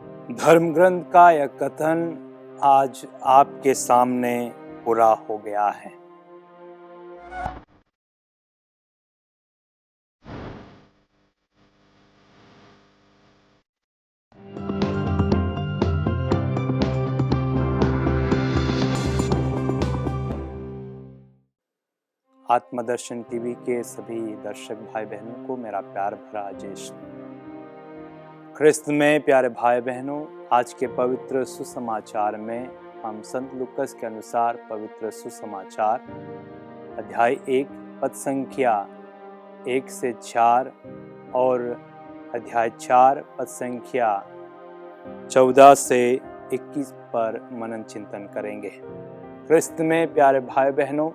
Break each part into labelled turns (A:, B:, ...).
A: धर्म ग्रंथ का यह कथन आज आपके सामने पूरा हो गया है। आत्मदर्शन टीवी के सभी दर्शक भाई बहनों को मेरा प्यार भरा जय श्री ख्रिस्त में। प्यारे भाई बहनों, आज के पवित्र सुसमाचार में हम संत लूकस के अनुसार पवित्र सुसमाचार अध्याय 1 पद संख्या 1 से 4 और अध्याय 4 पद संख्या 14 से 21 पर मनन चिंतन करेंगे। ख्रिस्त में प्यारे भाई बहनों,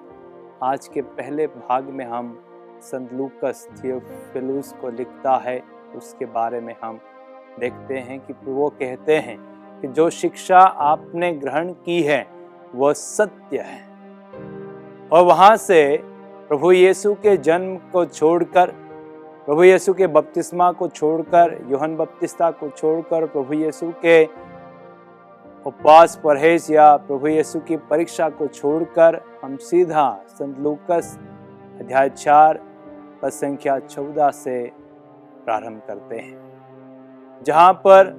A: आज के पहले भाग में हम संत लूकस थियोफिलुस को लिखता है, उसके बारे में हम देखते हैं कि वो कहते हैं कि जो शिक्षा आपने ग्रहण की है वह सत्य है। और वहां से प्रभु यीशु के जन्म को छोड़कर, प्रभु यीशु के बपतिस्मा को छोड़कर, यूहन्ना बपतिस्ता को छोड़कर, प्रभु यीशु के उपवास परहेज या प्रभु यीशु की परीक्षा को छोड़कर हम सीधा संत लूकस अध्याय 4 पद संख्या 14 से प्रारंभ करते हैं, जहां पर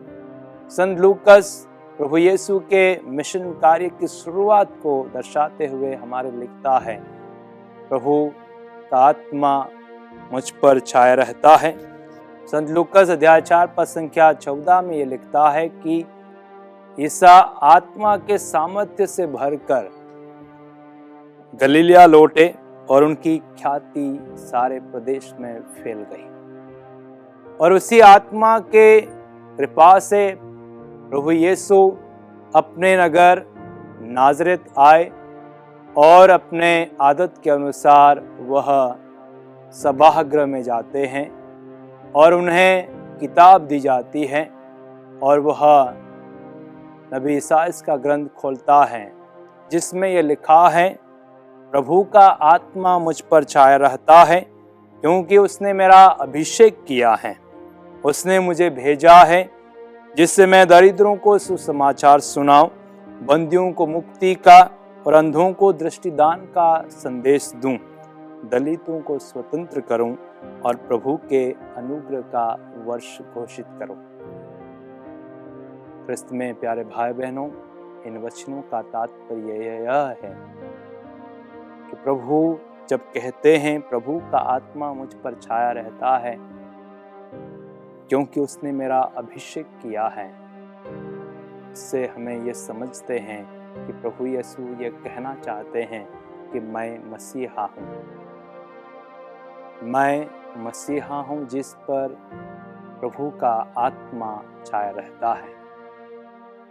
A: संत लूकस प्रभु यीशु के मिशन कार्य की शुरुआत को दर्शाते हुए हमारे लिखता है, प्रभु का आत्मा मुझ पर छाया रहता है। संत लूकस अध्याय 4 पद संख्या 14 में ये लिखता है कि ईसा आत्मा के सामर्थ्य से भरकर गलीलिया लौटे और उनकी ख्याति सारे प्रदेश में फैल गई। और उसी आत्मा के कृपा से प्रभु यीशु अपने नगर नाज़रेत आए और अपने आदत के अनुसार वह सभागृह में जाते हैं और उन्हें किताब दी जाती है और वह नबी ईसायाह का ग्रंथ खोलता है, जिसमें यह लिखा है, प्रभु का आत्मा मुझ पर छाया रहता है क्योंकि उसने मेरा अभिषेक किया है। उसने मुझे भेजा है जिससे मैं दरिद्रों को सुसमाचार सुनाऊं, बंदियों को मुक्ति का और अंधों को दृष्टिदान का संदेश दूं, दलितों को स्वतंत्र करूं और प्रभु के अनुग्रह का वर्ष घोषित करूं। ख्रिस्त में प्यारे भाई बहनों, इन वचनों का तात्पर्य यह है कि प्रभु जब कहते हैं प्रभु का आत्मा मुझ पर छाया रहता है क्योंकि उसने मेरा अभिषेक किया है, इससे हमें ये समझते हैं कि प्रभु यीशु ये कहना चाहते हैं कि मैं मसीहा हूँ, मैं मसीहा हूँ जिस पर प्रभु का आत्मा छाया रहता है।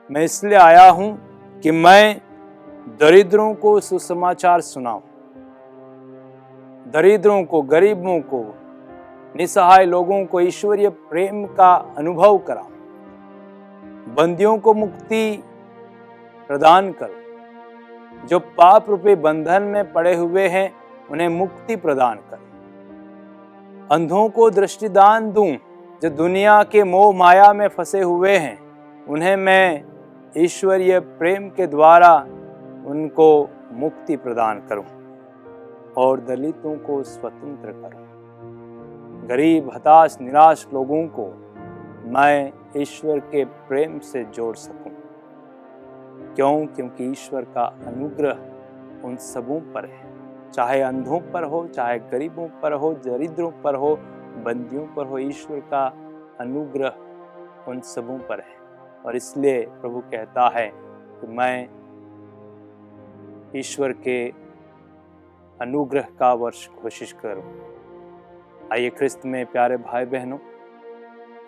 A: मैं इसलिए आया हूँ कि मैं दरिद्रों को सुसमाचार सुनाऊं, दरिद्रों को, गरीबों को, निसहाय लोगों को ईश्वरीय प्रेम का अनुभव कराऊं, बंदियों को मुक्ति प्रदान करूं, जो पाप रूपी बंधन में पड़े हुए हैं उन्हें मुक्ति प्रदान करूं, अंधों को दृष्टिदान दूं, जो दुनिया के मोह माया में फंसे हुए हैं उन्हें मैं ईश्वरीय प्रेम के द्वारा उनको मुक्ति प्रदान करूं, और दलितों को स्वतंत्र करूं, गरीब, हताश, निराश लोगों को मैं ईश्वर के प्रेम से जोड़ सकूं। क्योंकि ईश्वर का अनुग्रह उन सबों पर है, चाहे अंधों पर हो, चाहे गरीबों पर हो, दरिद्रों पर हो, बंदियों पर हो, ईश्वर का अनुग्रह उन सबों पर है। और इसलिए प्रभु कहता है कि मैं ईश्वर के अनुग्रह का वर्ष घोषित करूं। आइए ख्रिस्त में प्यारे भाई बहनों,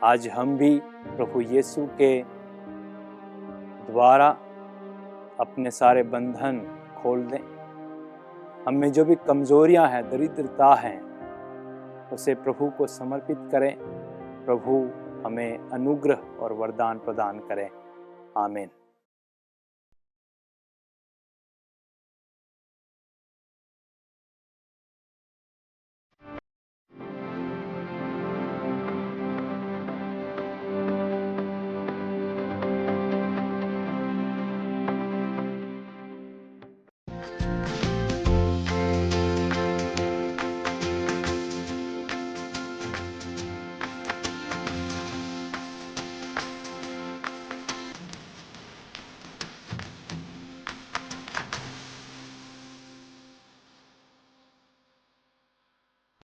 A: आज हम भी प्रभु यीशु के द्वारा अपने सारे बंधन खोल दें। हम में जो भी कमजोरियां हैं, दरिद्रता हैं, उसे प्रभु को समर्पित करें। प्रभु हमें अनुग्रह और वरदान प्रदान करें। आमीन।